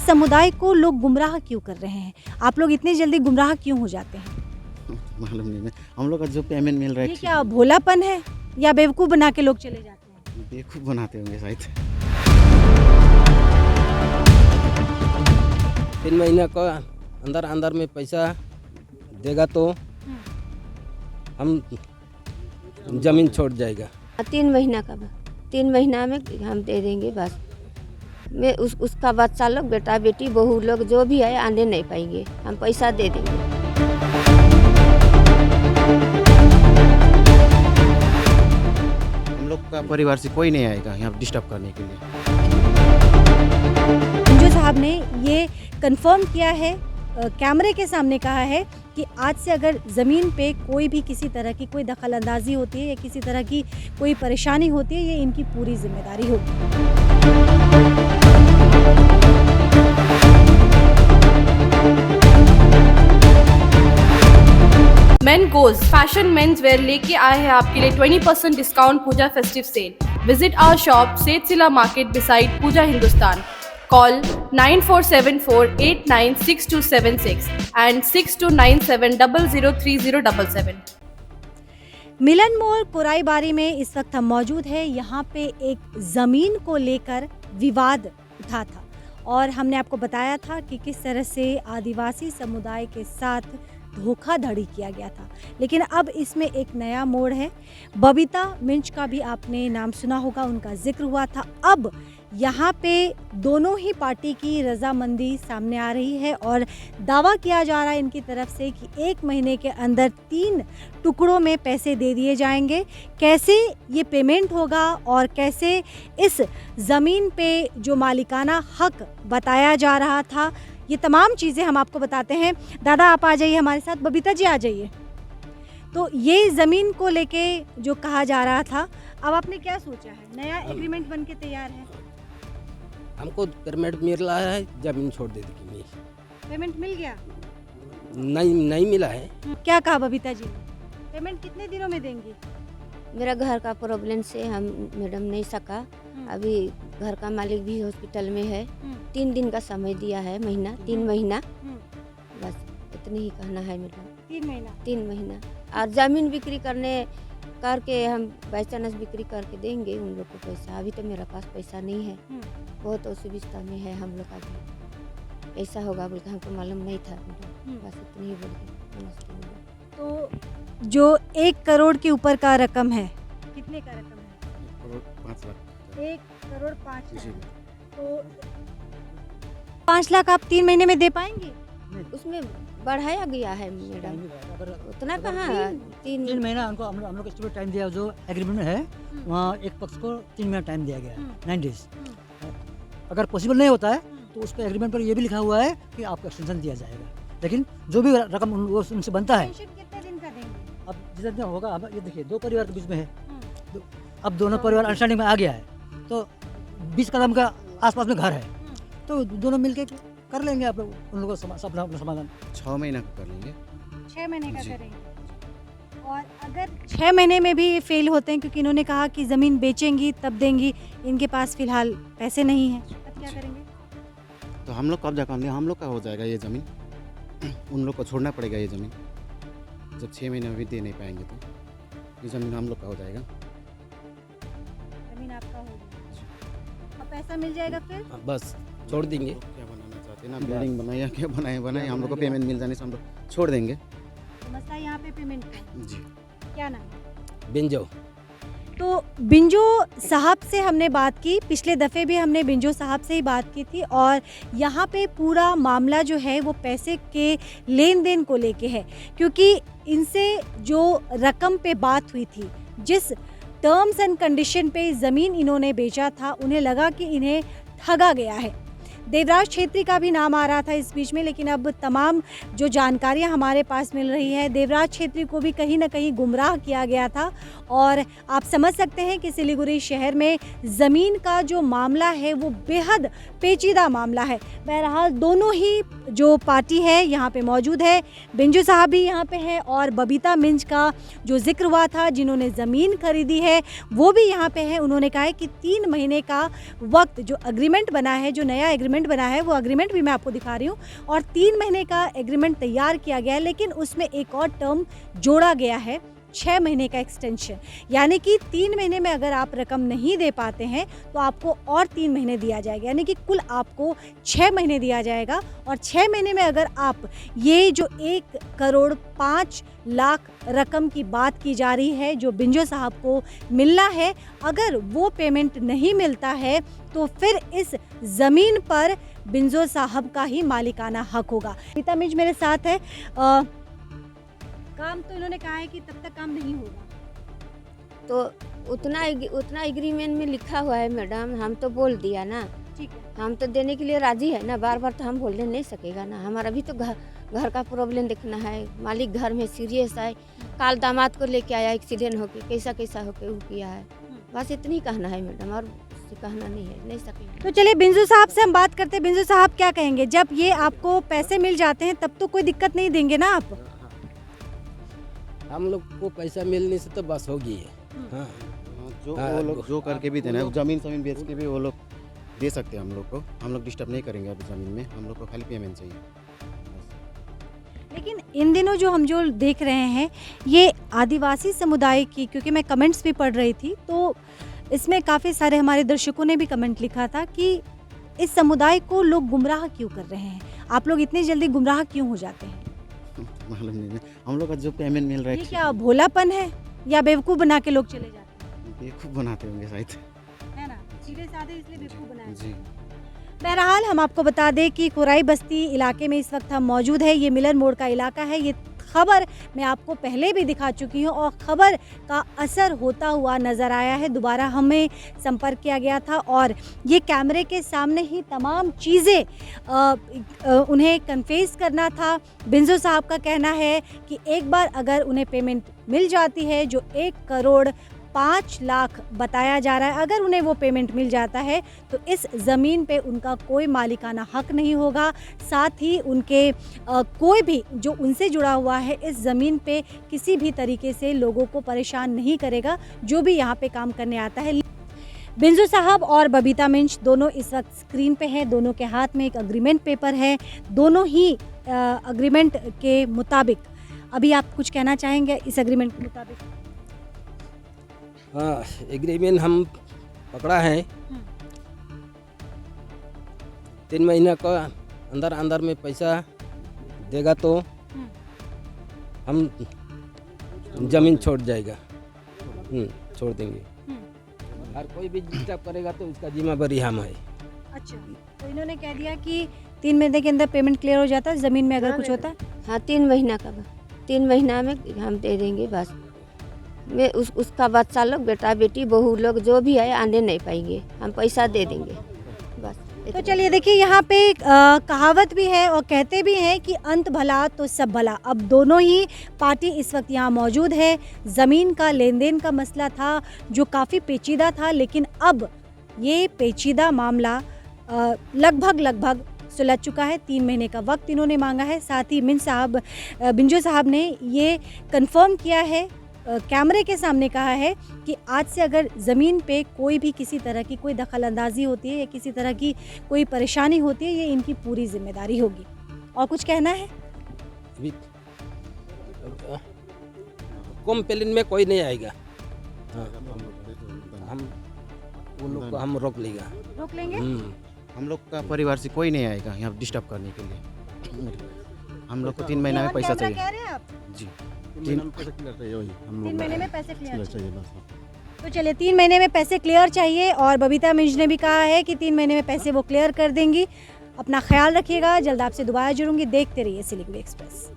समुदाय को लोग गुमराह क्यों कर रहे हैं? आप लोग इतनी जल्दी गुमराह क्यों हो जाते हैं? मालूम नहीं, हम लोग का जो पेमेंट मिल रहा है ये क्या भोलापन है या बेवकूफ़ बना के लोग चले जाते हैं? बेवकूफ़ बनाते होंगे शायद। 3 महीने का अंदर में पैसा देगा तो हम ज़मीन छोड़ जाएगा। 3 महीना का 3 महीना में हम दे देंगे बस। मैं उसका बच्चा लोग, बेटा बेटी, बहू लोग जो भी है आने नहीं पाएंगे, हम पैसा दे देंगे। हम लोग का परिवार से कोई नहीं आएगा यहाँ डिस्टर्ब करने के लिए। मंजू साहब ने ये कंफर्म किया है, कैमरे के सामने कहा है कि आज से अगर ज़मीन पे कोई भी किसी तरह की कोई दखल अंदाजी होती है या किसी तरह की कोई परेशानी होती है, ये इनकी पूरी जिम्मेदारी होगी। Men goes fashion men's wear लेके आए हैं आपके लिए 20% discount Puja festive sale. Visit our shop Sethsila market beside Puja Hindustan. Call 9474896276 and 6297003077। Milan More Kuraibari में इस वक्त हम मौजूद हैं। यहाँ पे एक ज़मीन को लेकर विवाद उठा था और हमने आपको बताया था कि किस तरह से आदिवासी समुदाय के साथ धोखाधड़ी किया गया था, लेकिन अब इसमें एक नया मोड़ है। बबीता मिंज का भी आपने नाम सुना होगा, उनका जिक्र हुआ था। अब यहाँ पे दोनों ही पार्टी की रजामंदी सामने आ रही है और दावा किया जा रहा है इनकी तरफ से कि 1 महीने के अंदर 3 टुकड़ों में पैसे दे दिए जाएंगे। कैसे ये पेमेंट होगा और कैसे इस ज़मीन पे जो मालिकाना हक बताया जा रहा था, ये तमाम चीज़ें हम आपको बताते हैं। दादा आप आ जाइए हमारे साथ, बबीता जी आ जाइए। तो ये ज़मीन को लेके जो कहा जा रहा था, अब आपने क्या सोचा है? नया एग्रीमेंट बन के तैयार है? हमको पेमेंट मिल रहा है, ज़मीन छोड़ दे देंगे। पेमेंट मिल गया? नहीं मिला है। क्या कहा बबीता जी ने? पेमेंट कितने दिनों में देंगी? मेरा घर का प्रॉब्लम से हम मैडम नहीं सका। अभी घर का मालिक भी हॉस्पिटल में है। 3 दिन का समय दिया है, 3 महीना। बस इतनी ही कहना है मेरा। 3 महीना और ज़मीन बिक्री करके हम बाई चांस बिक्री करके देंगे उन लोग को पैसा। अभी तो मेरा पास पैसा नहीं है, बहुत असुविधा में है हम लोग। अभी ऐसा होगा बोल के हमको मालूम नहीं था। बस इतनी ही बोल के नमस्ते। तो जो 1 करोड़ के ऊपर का रकम है, कितने का रकम है? 1 करोड़ 5 लाख। तो 5 लाख आप 3 महीने में दे पाएंगे? उसमें बढ़ाया गया है मैडम, उतना कहाँ? 3 महीना उनको हम लोग को टाइम दिया। जो एग्रीमेंट में है वहाँ एक पक्ष को 3 महीना टाइम दिया गया है, 9 डेज। अगर पॉसिबल नहीं होता है तो उस पर एग्रीमेंट पर ये भी लिखा हुआ है कि आपको एक्सटेंशन दिया जाएगा। लेकिन जो भी रकम उनसे बनता है, कितने दिन का देंगे? अब जितना दिन होगा। अब ये देखिए 2 परिवार के बीच में है, अब दोनों परिवार अंडरस्टैंडिंग में आ गया है, तो 20 कदम का आसपास में घर है, तो दोनों मिलके कर लेंगे आप लोग उन लोगों का अपना समाधान। 6 महीना का कर लेंगे। 6 महीने का करेंगे। और अगर 6 महीने में भी फेल होते हैं, क्योंकि इन्होंने कहा कि ज़मीन बेचेंगी तब देंगी, इनके पास फ़िलहाल पैसे नहीं हैं, तब क्या करेंगे? तो हम लोग कब्जा कर लेंगे, हम लोग का हो जाएगा ये ज़मीन। उन लोग को छोड़ना पड़ेगा ये ज़मीन। जब 6 महीने में भी दे नहीं पाएंगे तो ये ज़मीन हम लोग का हो जाएगा। ज़मीन आपका होगी और पैसा मिल जाएगा फिर? बस छोड़ देंगे। क्या बनाना चाहते हैं ना, बिल्डिंग बनाए या क्या बनाए, हम लोग को पेमेंट मिल जाने से हम लोग छोड़ देंगे। तो मसला यहाँ पे पेमेंट का है। जी। क्या नाम है? बिंजो। तो बिंजो साहब से हमने बात की, पिछले दफ़े भी हमने बिंजो साहब से ही बात की थी और यहाँ पे पूरा मामला जो है वो पैसे के लेन देन को लेके है, क्योंकि इनसे जो रकम पे बात हुई थी, जिस टर्म्स एंड कंडीशन पे ज़मीन इन्होंने बेचा था, उन्हें लगा कि इन्हें ठगा गया है। देवराज छेत्री का भी नाम आ रहा था इस बीच में, लेकिन अब तमाम जो जानकारियां हमारे पास मिल रही है, देवराज छेत्री को भी कहीं ना कहीं गुमराह किया गया था। और आप समझ सकते हैं कि सिलीगुड़ी शहर में ज़मीन का जो मामला है वो बेहद पेचीदा मामला है। बहरहाल दोनों ही जो पार्टी है यहाँ पे मौजूद है, बिंजू साहब भी यहाँ पे हैं और बबीता मिंज का जो जिक्र हुआ था जिन्होंने ज़मीन खरीदी है वो भी यहाँ पे है। उन्होंने कहा है कि 3 महीने का वक्त जो एग्रीमेंट बना है, जो नया एग्रीमेंट एग्रीमेंट बना है, वो एग्रीमेंट भी मैं आपको दिखा रही हूँ। और 3 महीने का एग्रीमेंट तैयार किया गया है, लेकिन उसमें एक और टर्म जोड़ा गया है, 6 महीने का एक्सटेंशन। यानी कि 3 महीने में अगर आप रकम नहीं दे पाते हैं तो आपको और 3 महीने दिया जाएगा, यानी कि कुल आपको 6 महीने दिया जाएगा। और 6 महीने में अगर आप ये जो 1 करोड़ 5 लाख रकम की बात की जा रही है जो बिंजो साहब को मिलना है, अगर वो पेमेंट नहीं मिलता है तो फिर इस ज़मीन पर बिंजो साहब का ही मालिकाना हक होगा। गीता मिंज मेरे साथ है। काम तो इन्होंने कहा है कि तब तक काम नहीं होगा, तो उतना एग्रीमेंट में लिखा हुआ है मैडम, हम तो बोल दिया ना, ठीक है। हम तो देने के लिए राजी है ना, बार बार तो हम बोलने नहीं सकेगा ना, हमारा भी तो घर का प्रॉब्लम देखना है, मालिक घर में सीरियस है, काल दामाद को लेके आया एक्सीडेंट होके, कैसा होके वो किया है, बस इतनी कहना है मैडम, और उससे कहना नहीं है, नहीं सकेगा। तो चलिए बिंजो साहब से हम बात करते हैं। बिंजो साहब क्या कहेंगे, जब ये आपको पैसे मिल जाते हैं तब तो कोई दिक्कत नहीं देंगे ना आप? हम लोग को पैसा मिलने से तो बस हो गई है। हाँ जो हाँ, वो लोग जो करके भी देना है, वो ज़मीन बेच के भी वो लोग दे सकते हैं हम लोग को। हम लोग डिस्टर्ब नहीं करेंगे अभी ज़मीन में, हम लोग को खाली पेमेंट चाहिए। लेकिन इन दिनों जो हम जो देख रहे हैं ये आदिवासी समुदाय की, क्योंकि मैं कमेंट्स भी पढ़ रही थी तो इसमें काफ़ी सारे हमारे दर्शकों ने भी कमेंट लिखा था कि इस समुदाय को लोग गुमराह क्यों कर रहे हैं, आप लोग इतनी जल्दी गुमराह क्यों हो जाते हैं? मालूम नहीं, हम लोग का जो पेमेंट मिल रहा है ये क्या भोलापन है या बेवकूफ़ बना के लोग चले जाते हैं? बेवकूफ़ बनाते होंगे शायद। है ना, सीधे साधे इसलिए बेवकूफ़ बनाया जी। बहरहाल हम आपको बता दें कि खुराई बस्ती इलाके में इस वक्त हम मौजूद है। ये मिलन मोड़ का इलाका है। ये खबर मैं आपको पहले भी दिखा चुकी हूँ और ख़बर का असर होता हुआ नज़र आया है। दोबारा हमें संपर्क किया गया था और ये कैमरे के सामने ही तमाम चीज़ें उन्हें कन्फेस करना था। बिंजो साहब का कहना है कि एक बार अगर उन्हें पेमेंट मिल जाती है जो 1 करोड़ 5 लाख बताया जा रहा है, अगर उन्हें वो पेमेंट मिल जाता है तो इस ज़मीन पे उनका कोई मालिकाना हक नहीं होगा। साथ ही उनके कोई भी जो उनसे जुड़ा हुआ है इस ज़मीन पे किसी भी तरीके से लोगों को परेशान नहीं करेगा जो भी यहाँ पे काम करने आता है। बिंजो साहब और बबीता मिंज दोनों इस वक्त स्क्रीन पे हैं। दोनों के हाथ में एक अग्रीमेंट पेपर है। दोनों ही अग्रीमेंट के मुताबिक, अभी आप कुछ कहना चाहेंगे इस अग्रीमेंट के मुताबिक? हाँ, एग्रीमेंट हम पकड़ा है 3 महीना का अंदर में पैसा देगा तो हम जमीन छोड़ जाएगा, छोड़ देंगे। और कोई भी डिस्टर्ब करेगा तो उसका जिम्मेदारी हम है। अच्छा, तो इन्होंने कह दिया कि 3 महीने के अंदर पेमेंट क्लियर हो जाता है ज़मीन में अगर कुछ होता है। हाँ, 3 महीना का, 3 महीना में हम दे देंगे बस। मैं उसका बच्चा लोग, बेटा बेटी बहू लोग जो भी है आने नहीं पाएंगे, हम पैसा दे देंगे बस। तो चलिए देखिए, यहाँ पे कहावत भी है और कहते भी हैं कि अंत भला तो सब भला। अब दोनों ही पार्टी इस वक्त यहाँ मौजूद है। ज़मीन का लेन देन का मसला था जो काफ़ी पेचीदा था, लेकिन अब ये पेचीदा मामला लगभग सुलझ चुका है। 3 महीने का वक्त इन्होंने मांगा है। साथ ही बिंजो साहब ने ये कंफर्म किया है, कैमरे के सामने कहा है कि आज से अगर ज़मीन पे कोई भी किसी तरह की कोई दखल अंदाजी होती है या किसी तरह की कोई परेशानी होती है, ये इनकी पूरी जिम्मेदारी होगी। और कुछ कहना है? अभी कंप्लेन में कोई नहीं आएगा। हाँ, हम वो लोग को हम रोक लेंगे। हम लोग का परिवार से कोई नहीं आएगा यहाँ डिस्टर्ब करने के लिए। हम लोग को 3 महीना में पैसा चाहिए। कह रहे हैं आप? जी, 3 महीने में पैसे क्लियर चाहिए। तो चलिए 3 महीने में पैसे क्लियर चाहिए और बबीता मिंज ने भी कहा है कि 3 महीने में पैसे वो क्लियर कर देंगी। अपना ख्याल रखिएगा। जल्द आपसे दोबारा जुड़ूंगी। देखते रहिए सिलीगुड़ी एक्सप्रेस।